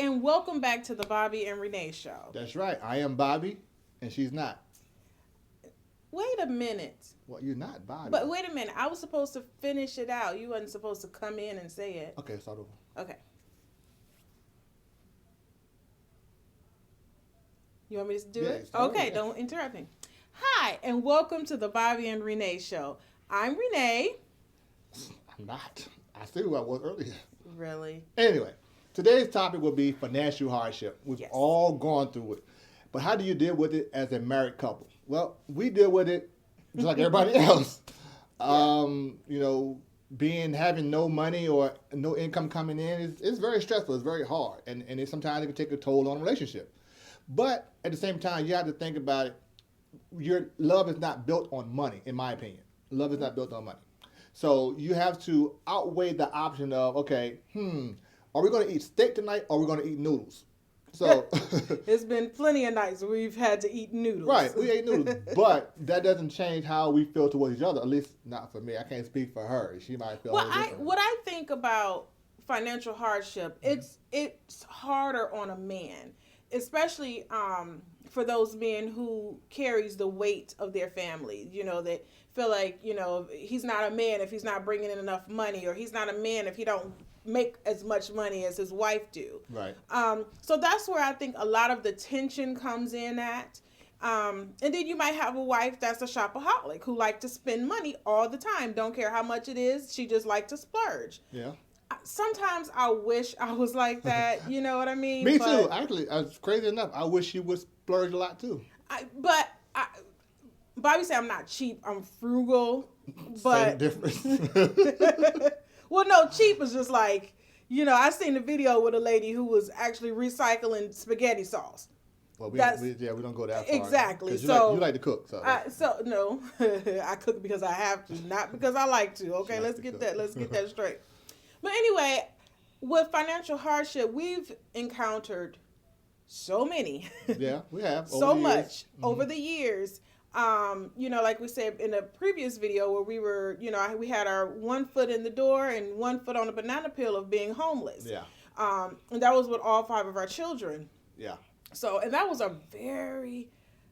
and welcome back to the Bobby and Renee Show. That's right. I am Bobby, and she's not. Wait a minute. Well, you're not Bobby. But wait a minute. I was supposed to finish it out. You wasn't supposed to come in and say it. Okay, start over. Okay. You want me to do it? Okay, don't interrupt me. Hi, and welcome to the Bobby and Renee Show. I'm Renee. I'm not. I said who I was earlier. Really? Anyway, today's topic will be financial hardship. We've all gone through it. But how do you deal with it as a married couple? Well, we deal with it just like everybody else. Having no money or no income coming in is very stressful. It's very hard. And sometimes it can take a toll on a relationship. But at the same time, you have to think about it. Your love is not built on money, in my opinion. Love is not built on money. So you have to outweigh the option of, okay, are we going to eat steak tonight or are we going to eat noodles? So it's been plenty of nights where we've had to eat noodles. Right, we ate noodles. But that doesn't change how we feel towards each other, at least not for me. I can't speak for her. She might feel different. What I think about financial hardship, it's harder on a man, especially for those men who carries the weight of their family, that feel like, he's not a man if he's not bringing in enough money, or he's not a man if he don't make as much money as his wife do. Right. So that's where I think a lot of the tension comes in at. And then you might have a wife that's a shopaholic who like to spend money all the time. Don't care how much it is. She just like to splurge. Yeah. Sometimes I wish I was like that. You know what I mean? Me too. Actually, crazy enough, I wish she would splurge a lot too. Bobby said I'm not cheap. I'm frugal. But same difference. Well, no, cheap is just like, I seen a video with a lady who was actually recycling spaghetti sauce. Well, we don't go that far. Exactly. You like to cook. No, I cook because I have to, not because I like to. Okay, let's get that straight. But anyway, with financial hardship, we've encountered so many. Yeah, we have. So much over the years. Like we said in a previous video where we were, we had our 1 foot in the door and 1 foot on a banana peel of being homeless. Yeah. And that was with all 5 of our children. Yeah. So, and that was a very,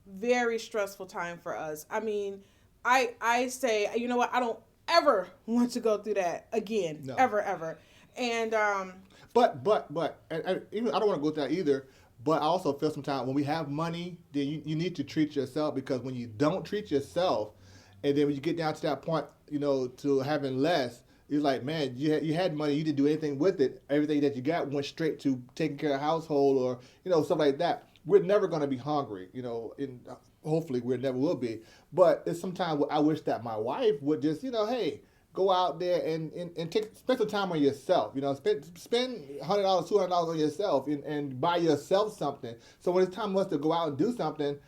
very stressful time for us. I mean, I say, you know what, I don't ever want to go through that again. No. Ever. And, But, and even I don't want to go through that either. But I also feel sometimes when we have money, then you need to treat yourself, because when you don't treat yourself, and then when you get down to that point, to having less, you're like, man, you had money, you didn't do anything with it. Everything that you got went straight to taking care of household or, stuff like that. We're never going to be hungry, and hopefully we never will be. But it's sometimes I wish that my wife would just, hey, go out there and spend some time on yourself. Spend $100, $200 on yourself and buy yourself something. So when it's time for us to go out and do something,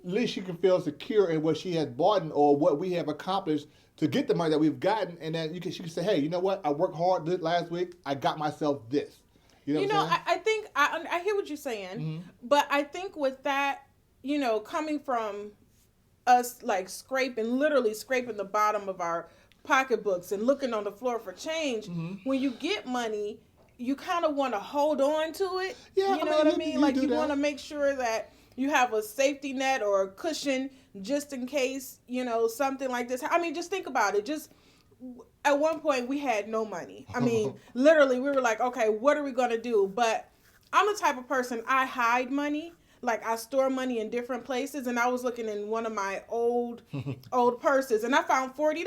at least she can feel secure in what she has bought or what we have accomplished to get the money that we've gotten. And then she can say, hey, you know what? I worked hard last week. I got myself this. I think I hear what you're saying, but I think with that, coming from us like literally scraping the bottom of our pocketbooks and looking on the floor for change, when you get money, you kind of want to hold on to it. Yeah, what I mean? Like you want to make sure that you have a safety net or a cushion just in case, something like this. I mean, just think about it. Just at one point we had no money. I mean, literally we were like, okay, what are we going to do? But I'm the type of person, I hide money. Like I store money in different places, and I was looking in one of my old purses, and I found $40.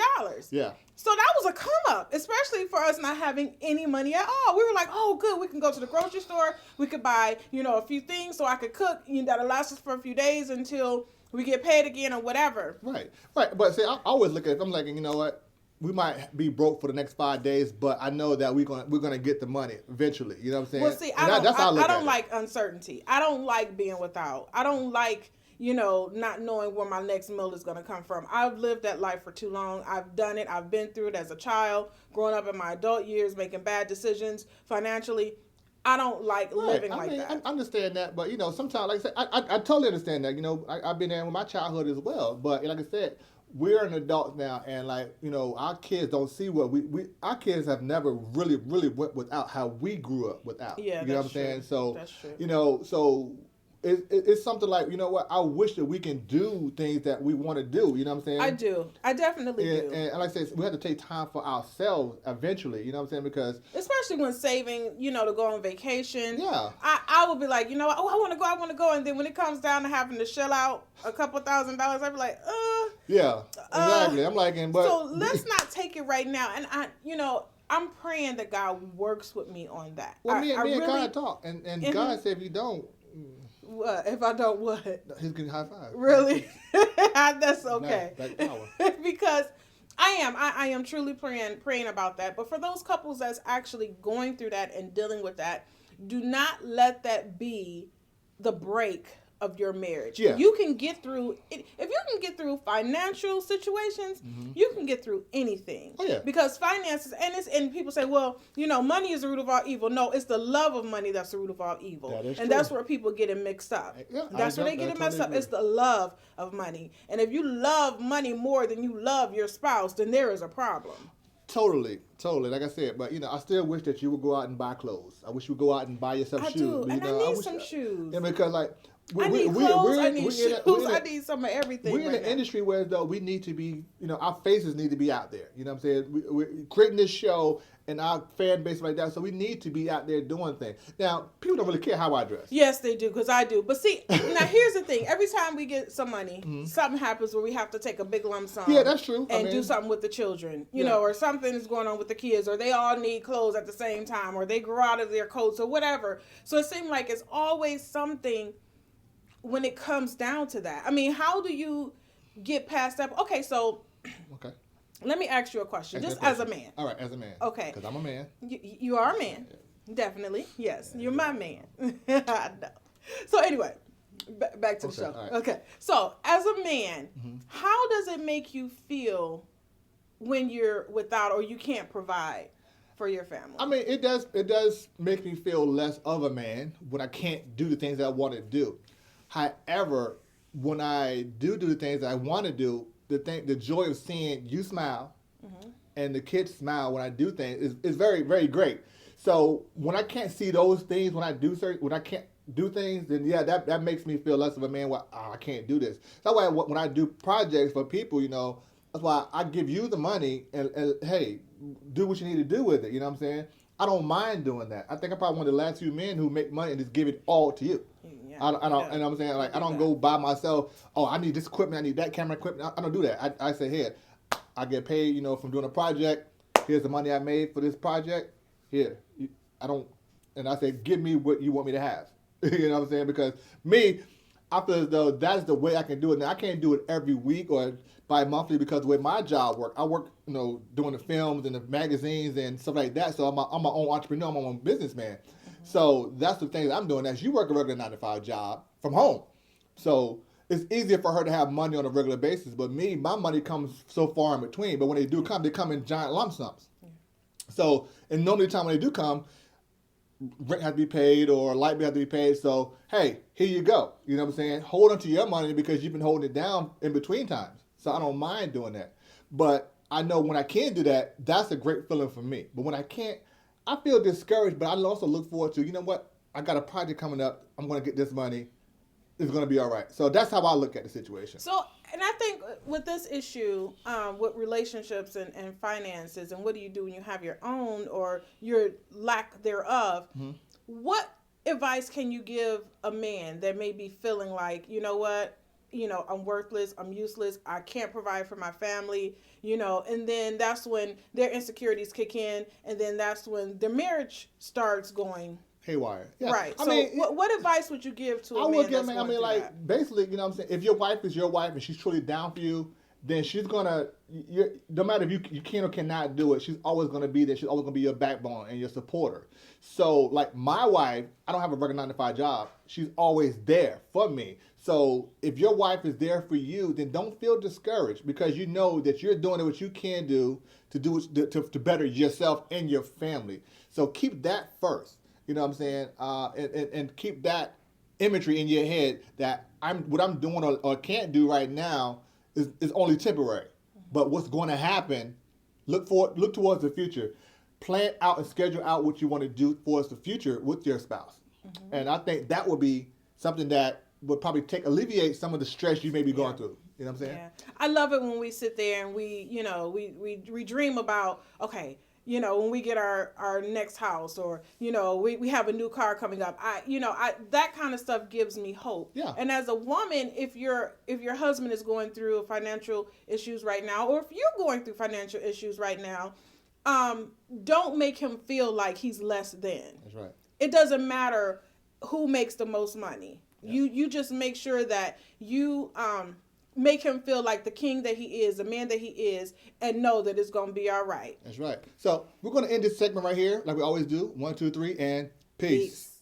Yeah. So that was a come up, especially for us not having any money at all. We were like, oh, good, we can go to the grocery store. We could buy, a few things so I could cook. That'll last us for a few days until we get paid again or whatever. Right. But see, I always look at it. I'm like, you know what? We might be broke for the next 5 days, but I know that we're gonna get the money eventually. You know what I'm saying? Well, see, I don't like uncertainty. I don't like being without. I don't like, not knowing where my next meal is gonna come from. I've lived that life for too long. I've done it. I've been through it as a child, growing up in my adult years, making bad decisions financially. I don't like living like that. I understand that, but sometimes, like I said, I totally understand that. I've been there with my childhood as well. But like I said, we're an adult now, and like our kids don't see what we our kids have never really went without how we grew up without. Yeah, you know what I'm that's true. saying? So That's true. so it's something like what I wish that we can do things that we want to do. You know what I'm saying? I do. I definitely do. And like I said, we have to take time for ourselves eventually. You know what I'm saying? Because especially when saving, to go on vacation. Yeah. I would be like, I want to go, and then when it comes down to having to shell out a couple $1,000s, I'd be like, Yeah, exactly. I'm like, so let's not take it right now. And I'm praying that God works with me on that. Well, me and God talk, and God said if you don't. What if I don't what? He's getting high five. Really? That's okay. Black power. Because I am truly praying about that. But for those couples that's actually going through that and dealing with that, do not let that be the break of your marriage. Yeah. You can get through it. If you can get through financial situations, you can get through anything. Oh, yeah. Because finances, and people say, well, money is the root of all evil. No, it's the love of money that's the root of all evil. That is and true. that's where people get it mixed up. Yeah, that's where they get it messed up. Agree. It's the love of money. And if you love money more than you love your spouse, then there is a problem. Totally. Like I said, but I still wish that you would go out and buy clothes. I wish you would go out and buy yourself shoes. I do, and I need wish, some shoes. Yeah, because like I need clothes, I need shoes, I I need some of everything. We're in an industry where though we need to be, our faces need to be out there. You know what I'm saying? We're creating this show and our fan base like that, so we need to be out there doing things. Now, people don't really care how I dress. Yes, they do, because I do. But see, now here's the thing. Every time we get some money, something happens where we have to take a big lump sum. Yeah, that's true. And do something with the children, you know, or something is going on with the kids, or they all need clothes at the same time, or they grow out of their coats, or whatever. So it seems like it's always something when it comes down to that. I mean, how do you get past that? Okay, so let me ask you a question, just as a man. All right, as a man. Okay. Because I'm a man. You are a man. Definitely. Yes, you're my man. I know. So anyway, back to the show. Right. Okay. So as a man, how does it make you feel when you're without or you can't provide for your family? I mean, it does make me feel less of a man when I can't do the things that I want to do. However, when I do the things that I want to do, the joy of seeing you smile and the kids smile when I do things is very, very great. So when I can't see those things, when I can't do things, then yeah, that makes me feel less of a man. Well, I can't do this. That's why when I do projects for people, that's why I give you the money and hey, do what you need to do with it. You know what I'm saying? I don't mind doing that. I think I'm probably one of the last few men who make money and just give it all to you. Yeah, I don't, and I'm saying, like, I don't go by myself, I need this equipment, I need that camera equipment. I don't do that. I say, here, I get paid, from doing a project. Here's the money I made for this project. Here. And I say, give me what you want me to have. You know what I'm saying? Because me, I feel as though that's the way I can do it. Now, I can't do it every week or bi-monthly because the way my job work, I work, doing the films and the magazines and stuff like that. So I'm my own entrepreneur, I'm my own businessman. So that's the thing that I'm doing. As you work a regular 9-to-5 job from home. So it's easier for her to have money on a regular basis. But me, my money comes so far in between. But when they do come, they come in giant lump sums. Yeah. So, and normally the time when they do come, rent has to be paid or light bill has to be paid. So, hey, here you go. You know what I'm saying? Hold on to your money because you've been holding it down in between times. So I don't mind doing that. But I know when I can do that, that's a great feeling for me. But when I can't, I feel discouraged, but I also look forward to, you know what? I got a project coming up. I'm going to get this money. It's going to be all right. So that's how I look at the situation. So, and I think with this issue, with relationships and finances, and what do you do when you have your own or your lack thereof, what advice can you give a man that may be feeling like, you know what? I'm worthless, I'm useless, I can't provide for my family, and then that's when their insecurities kick in, and then that's when their marriage starts going haywire. Yeah. Right. What advice would you give to a man that's going through that? Basically, you know what I'm saying? If your wife is your wife and she's truly down for you, then she's going to, no matter if you can or cannot do it, she's always going to be there. She's always going to be your backbone and your supporter. So, like my wife, I don't have a regular 9-to-5 job. She's always there for me. So, if your wife is there for you, then don't feel discouraged because you know that you're doing what you can do to better yourself and your family. So, keep that first. You know what I'm saying? And keep that imagery in your head that what I'm doing or can't do right now is only temporary. But what's going to happen? Look towards the future. Plan out and schedule out what you want to do towards the future with your spouse. And I think that would be something that would probably alleviate some of the stress you may be going through. You know what I'm saying? Yeah. I love it when we sit there and we dream about, okay, when we get our next house, or, we have a new car coming up. That kind of stuff gives me hope. Yeah. And as a woman, if your husband is going through financial issues right now, or if you're going through financial issues right now, don't make him feel like he's less than. That's right. It doesn't matter who makes the most money. Yeah. You just make sure that you make him feel like the king that he is, the man that he is, and know that it's going to be all right. That's right. So we're going to end this segment right here, like we always do. 1, 2, 3, and peace.